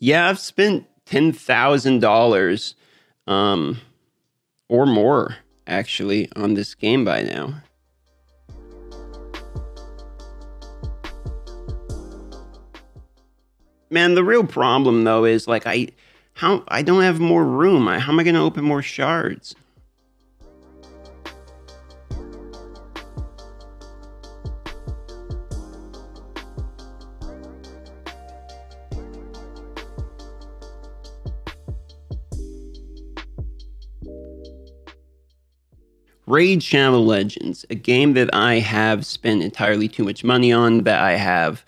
Yeah, I've spent $10,000 or more actually on this game by now. Man, the real problem though is like I don't have more room. How am I going to open more shards? Raid Shadow Legends, a game that I have spent entirely too much money on, that I have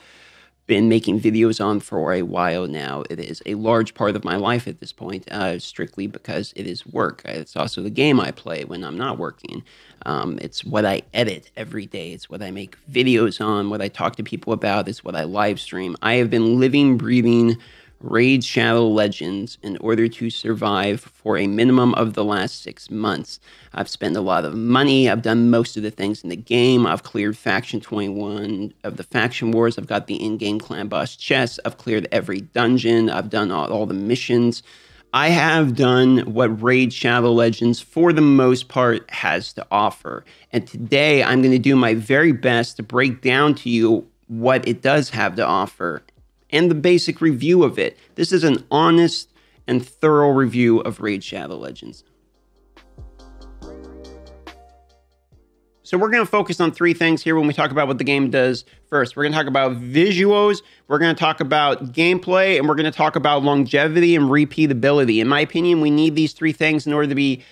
been making videos on for a while now. It is a large part of my life at this point, strictly because it is work. It's also the game I play when I'm not working. It's what I edit every day. It's what I make videos on, what I talk to people about. It's what I live stream. I have been living, breathing Raid Shadow Legends in order to survive for a minimum of the last 6 months. I've spent a lot of money. I've done most of the things in the game. I've cleared Faction 21 of the Faction Wars. I've got the in-game clan boss chests. I've cleared every dungeon. I've done all the missions. I have done what Raid Shadow Legends, for the most part, has to offer. And today, I'm going to do my very best to break down to you what it does have to offer and the basic review of it. This is an honest and thorough review of Raid Shadow Legends. So we're going to focus on 3 things here when we talk about what the game does. First, we're going to talk about visuals, we're going to talk about gameplay, and we're going to talk about longevity and repeatability. In my opinion, we need these 3 things in order to be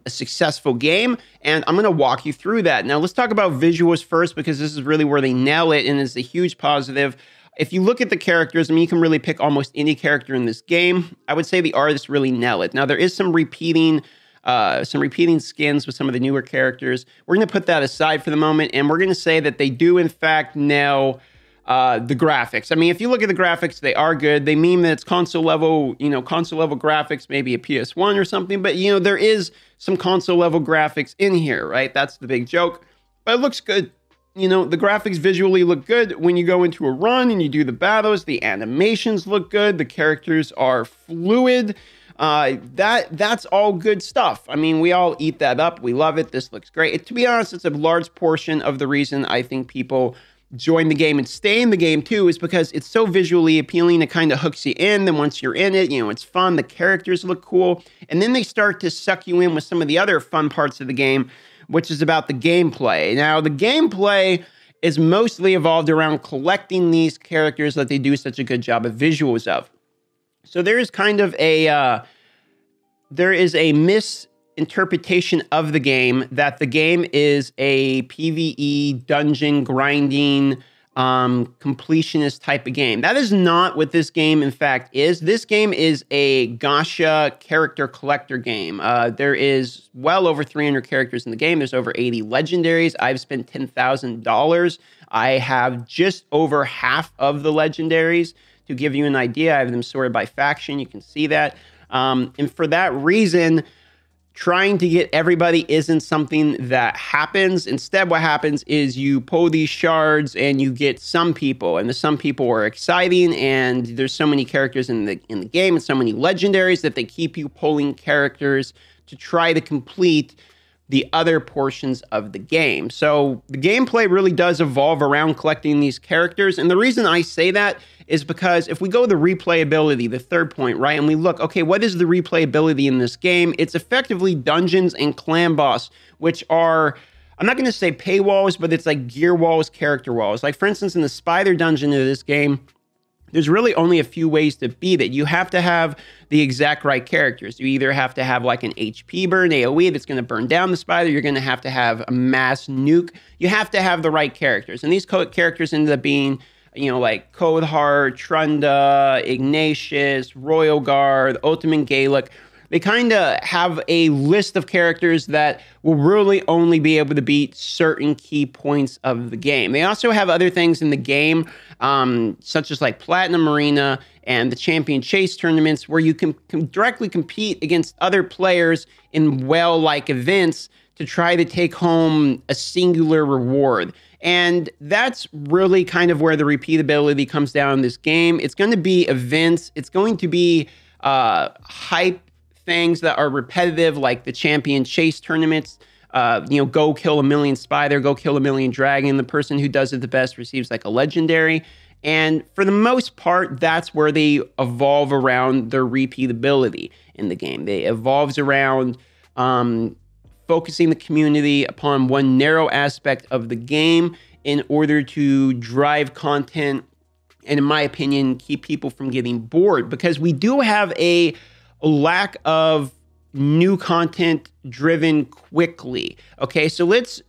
a successful game, and I'm going to walk you through that. Now, let's talk about visuals first, because this is really where they nail it, and it's a huge positive. If you look at the characters, I mean, you can really pick almost any character in this game. I would say the artists really nail it. Now, there is some repeating skins with some of the newer characters. We're going to put that aside for the moment, and we're going to say that they do, in fact, nail the graphics. I mean, if you look at the graphics, they are good. They mean that it's console level graphics, maybe a PS1 or something, but, there is some console level graphics in here, right? That's the big joke, but it looks good. The graphics visually look good. When you go into a run and you do the battles, the animations look good. The characters are fluid. That's all good stuff. I mean, we all eat that up. We love it. This looks great. To be honest, it's a large portion of the reason I think people join the game and stay in the game too, is because it's so visually appealing. It kind of hooks you in. Then once you're in it, it's fun. The characters look cool. And then they start to suck you in with some of the other fun parts of the game, which is about the gameplay. Now, the gameplay is mostly evolved around collecting these characters that they do such a good job of visuals of. So there is kind of a misinterpretation of the game that the game is a PvE dungeon grinding completionist type of game. That is not what this game in fact is. This game is a gacha character collector game. There is well over 300 characters in the game. There's over 80 legendaries. I've spent $10,000. I have just over half of the legendaries. To give you an idea, I have them sorted by faction. You can see that. And for that reason, trying to get everybody isn't something that happens. Instead, what happens is you pull these shards and you get some people, and the some people are exciting, and there's so many characters in the game and so many legendaries that they keep you pulling characters to try to complete the other portions of the game. So the gameplay really does evolve around collecting these characters. And the reason I say that is because if we go to the replayability, the third point, right, and we look, okay, what is the replayability in this game? It's effectively dungeons and clan boss, which are, I'm not going to say paywalls, but it's like gear walls, character walls. Like, for instance, in the spider dungeon of this game, there's really only a few ways to beat it. You have to have the exact right characters. You either have to have like an HP burn, AoE, that's going to burn down the spider. You're going to have a mass nuke. You have to have the right characters. And these characters ended up being, like Coldheart, Trunda, Ignatius, Royal Guard, Ultimate Gaelic. They kind of have a list of characters that will really only be able to beat certain key points of the game. They also have other things in the game, such as like Platinum Arena and the Champion Chase tournaments, where you can directly compete against other players in like events to try to take home a singular reward. And that's really kind of where the repeatability comes down in this game. It's going to be events. It's going to be hype things that are repetitive, like the champion chase tournaments. Go kill a million spider, go kill a million dragon. The person who does it the best receives like a legendary. And for the most part, that's where they evolve around their repeatability in the game. They evolves around focusing the community upon one narrow aspect of the game in order to drive content and, in my opinion, keep people from getting bored, because we do have a lack of new content driven quickly. Okay, so let's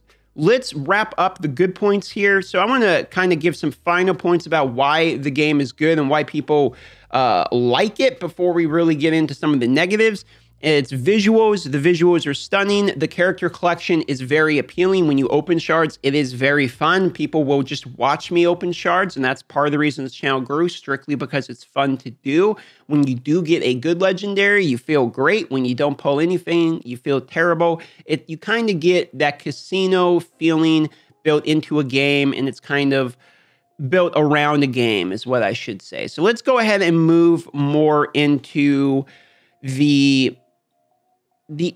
wrap up the good points here. So I want to kind of give some final points about why the game is good and why people like it before we really get into some of the negatives. It's visuals. The visuals are stunning. The character collection is very appealing. When you open shards, it is very fun. People will just watch me open shards, and that's part of the reason this channel grew, strictly because it's fun to do. When you do get a good legendary, you feel great. When you don't pull anything, you feel terrible. You kind of get that casino feeling built into a game, and it's kind of built around a game is what I should say. So let's go ahead and move more into the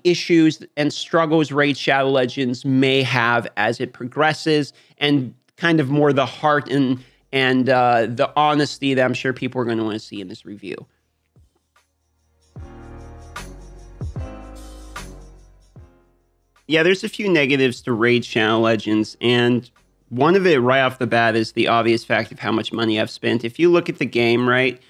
issues and struggles Raid Shadow Legends may have as it progresses, and kind of more the heart and the honesty that I'm sure people are going to want to see in this review. Yeah, there's a few negatives to Raid Shadow Legends, and one of it right off the bat is the obvious fact of how much money I've spent. If you look at the game, right,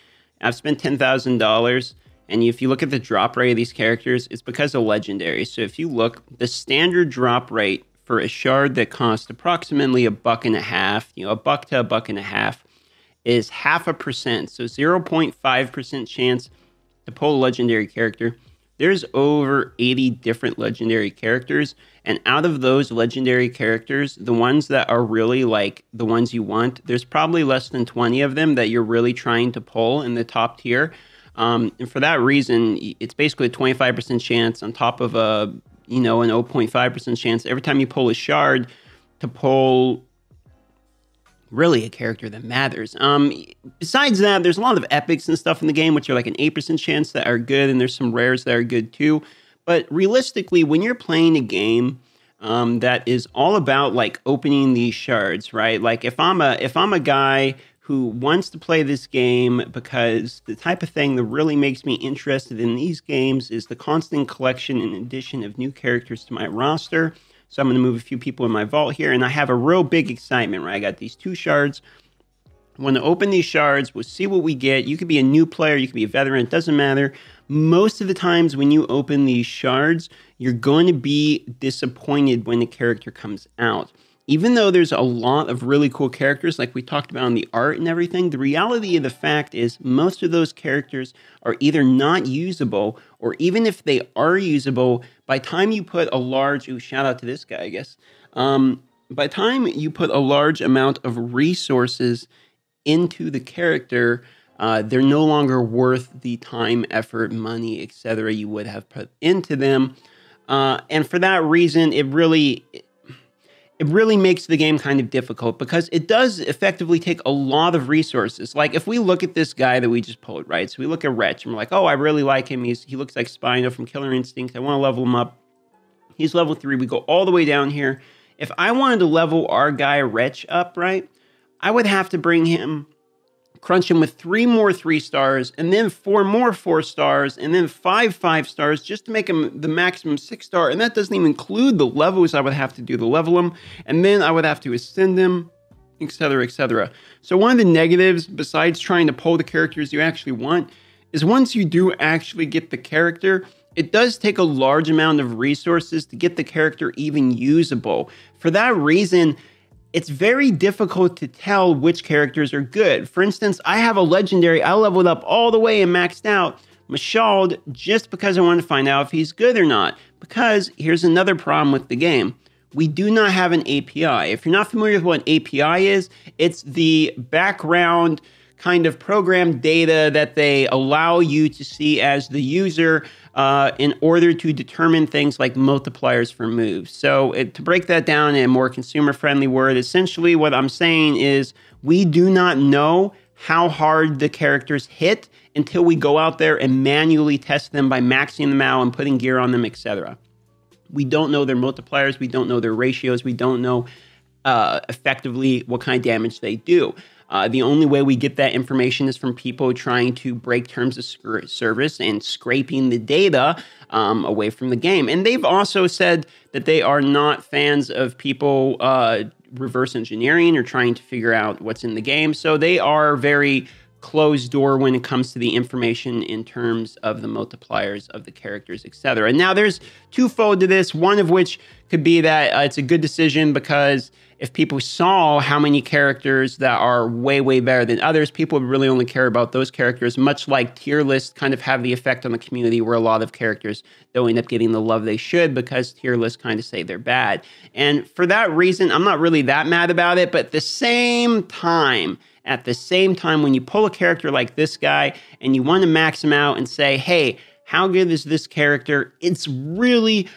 I've spent $10,000. And if you look at the drop rate of these characters, it's because of legendaries. So if you look, the standard drop rate for a shard that costs approximately $1.50, $1 to $1.50, is 0.5%. So 0.5% chance to pull a legendary character. There's over 80 different legendary characters. And out of those legendary characters, the ones that are really like the ones you want, there's probably less than 20 of them that you're really trying to pull in the top tier. And for that reason, it's basically a 25% chance on top of an 0.5% chance every time you pull a shard to pull really a character that matters. Besides that, there's a lot of epics and stuff in the game, which are like an 8% chance that are good, and there's some rares that are good too. But realistically, when you're playing a game that is all about like opening these shards, right? Like if I'm a guy who wants to play this game because the type of thing that really makes me interested in these games is the constant collection and addition of new characters to my roster. So I'm going to move a few people in my vault here, and I have a real big excitement, right? I got these 2 shards. I want to open these shards. We'll see what we get. You could be a new player. You could be a veteran. It doesn't matter. Most of the times when you open these shards, you're going to be disappointed when the character comes out. Even though there's a lot of really cool characters, like we talked about in the art and everything, the reality of the fact is most of those characters are either not usable, or even if they are usable, by time you put a large, shout out to this guy, I guess. By time you put a large amount of resources into the character, they're no longer worth the time, effort, money, etc. you would have put into them. And for that reason, it really makes the game kind of difficult, because it does effectively take a lot of resources. Like if we look at this guy that we just pulled, right? So we look at Wretch and we're like, oh, I really like him. He looks like Spino from Killer Instinct. I want to level him up. He's level 3. We go all the way down here. If I wanted to level our guy Wretch up, right, I would have to bring him, crunch him with 3 more 3 stars, and then 4 more 4 stars, and then 5 5 stars, just to make him the maximum 6 star. And that doesn't even include the levels I would have to do to level him, and then I would have to ascend him, etc., etc. So one of the negatives, besides trying to pull the characters you actually want, is once you do actually get the character, it does take a large amount of resources to get the character even usable. For that reason, it's very difficult to tell which characters are good. For instance, I have a legendary I leveled up all the way and maxed out, Mashald, just because I wanted to find out if he's good or not. Because here's another problem with the game. We do not have an API. If you're not familiar with what an API is, it's the background kind of programmed data that they allow you to see as the user in order to determine things like multipliers for moves. So to break that down in a more consumer-friendly word, essentially what I'm saying is we do not know how hard the characters hit until we go out there and manually test them by maxing them out and putting gear on them, etc. We don't know their multipliers. We don't know their ratios. We don't know effectively what kind of damage they do. The only way we get that information is from people trying to break terms of service and scraping the data away from the game. And they've also said that they are not fans of people reverse engineering or trying to figure out what's in the game. So they are very closed door when it comes to the information in terms of the multipliers of the characters, etc. And now there's twofold to this, one of which could be that it's a good decision because if people saw how many characters that are way, way better than others, people would really only care about those characters, much like tier lists kind of have the effect on the community where a lot of characters don't end up getting the love they should because tier lists kind of say they're bad. And for that reason, I'm not really that mad about it, but at the same time, when you pull a character like this guy and you want to max him out and say, hey, how good is this character? It's really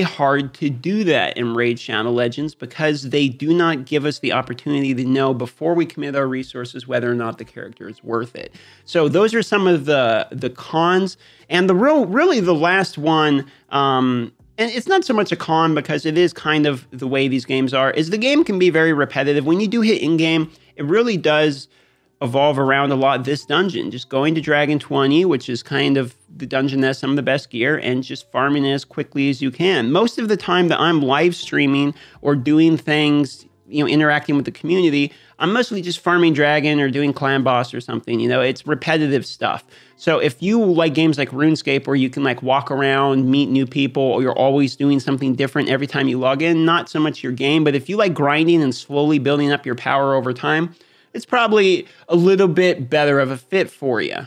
hard to do that in Raid Shadow Legends because they do not give us the opportunity to know before we commit our resources whether or not the character is worth it. So those are some of the cons. And really the last one, and it's not so much a con because it is kind of the way these games are, is the game can be very repetitive. When you do hit in-game, it really does evolve around a lot this dungeon. Just going to Dragon 20, which is kind of the dungeon that has some of the best gear, and just farming it as quickly as you can. Most of the time that I'm live streaming or doing things, interacting with the community, I'm mostly just farming Dragon or doing Clan Boss or something. It's repetitive stuff. So if you like games like RuneScape where you can like walk around, meet new people, or you're always doing something different every time you log in, not so much your game. But if you like grinding and slowly building up your power over time, it's probably a little bit better of a fit for you.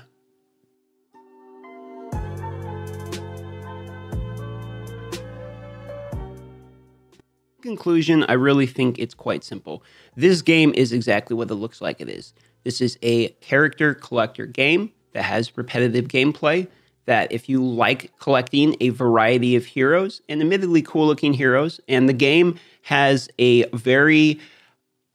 In conclusion, I really think it's quite simple. This game is exactly what it looks like it is. This is a character collector game that has repetitive gameplay, that if you like collecting a variety of heroes, and admittedly cool-looking heroes, and the game has a very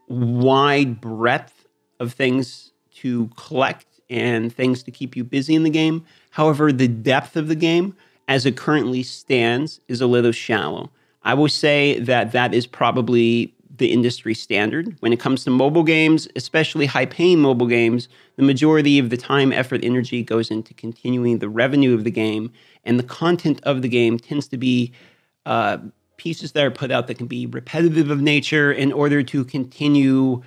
wide breadth of things to collect and things to keep you busy in the game. However, the depth of the game, as it currently stands, is a little shallow. I will say that is probably the industry standard. When it comes to mobile games, especially high-paying mobile games, the majority of the time, effort, energy goes into continuing the revenue of the game, and the content of the game tends to be pieces that are put out that can be repetitive of nature in order to continue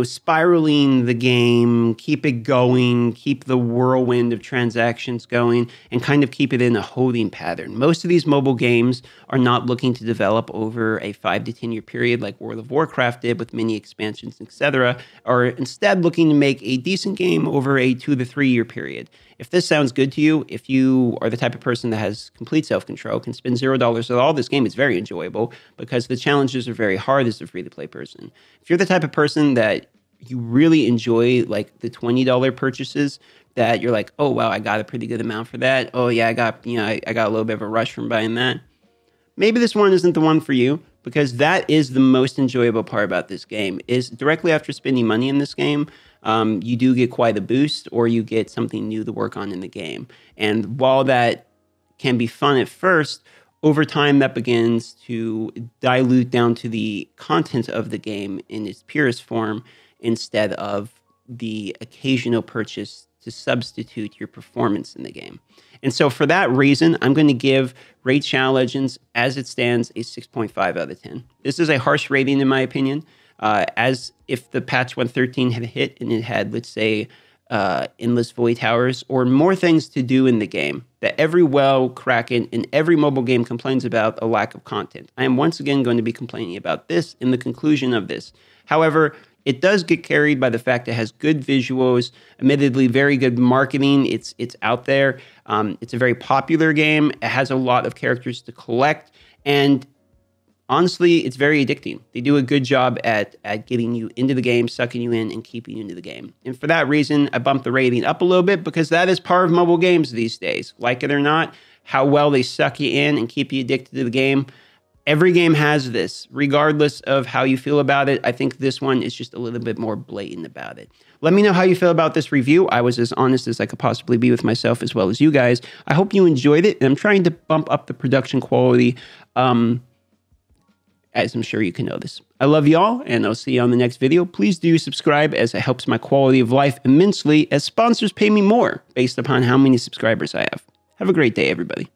spiraling the game, keep it going, keep the whirlwind of transactions going, and kind of keep it in a holding pattern. Most of these mobile games are not looking to develop over a 5 to 10 year period like World of Warcraft did with many expansions, etc., or instead looking to make a decent game over a 2 to 3 year period. If this sounds good to you, if you are the type of person that has complete self-control, can spend $0 at all, this game is very enjoyable because the challenges are very hard as a free-to-play person. If you're the type of person that you really enjoy like the $20 purchases that you're like, oh, wow, I got a pretty good amount for that. Oh, yeah, I got a little bit of a rush from buying that. Maybe this one isn't the one for you because that is the most enjoyable part about this game is directly after spending money in this game, you do get quite a boost or you get something new to work on in the game. And while that can be fun at first, over time that begins to dilute down to the content of the game in its purest form instead of the occasional purchase to substitute your performance in the game. And so for that reason, I'm going to give Raid Shadow Legends as it stands a 6.5 out of 10. This is a harsh rating in my opinion. As if the patch 113 had hit and it had, let's say, endless void towers or more things to do in the game that every Kraken and every mobile game complains about a lack of content. I am once again going to be complaining about this in the conclusion of this. However, it does get carried by the fact it has good visuals, admittedly very good marketing. It's out there. It's a very popular game. It has a lot of characters to collect. And honestly, it's very addicting. They do a good job at getting you into the game, sucking you in, and keeping you into the game. And for that reason, I bumped the rating up a little bit because that is part of mobile games these days. Like it or not, how well they suck you in and keep you addicted to the game. Every game has this, regardless of how you feel about it. I think this one is just a little bit more blatant about it. Let me know how you feel about this review. I was as honest as I could possibly be with myself as well as you guys. I hope you enjoyed it, and I'm trying to bump up the production quality, as I'm sure you can notice. I love y'all, and I'll see you on the next video. Please do subscribe, as it helps my quality of life immensely, as sponsors pay me more based upon how many subscribers I have. Have a great day, everybody.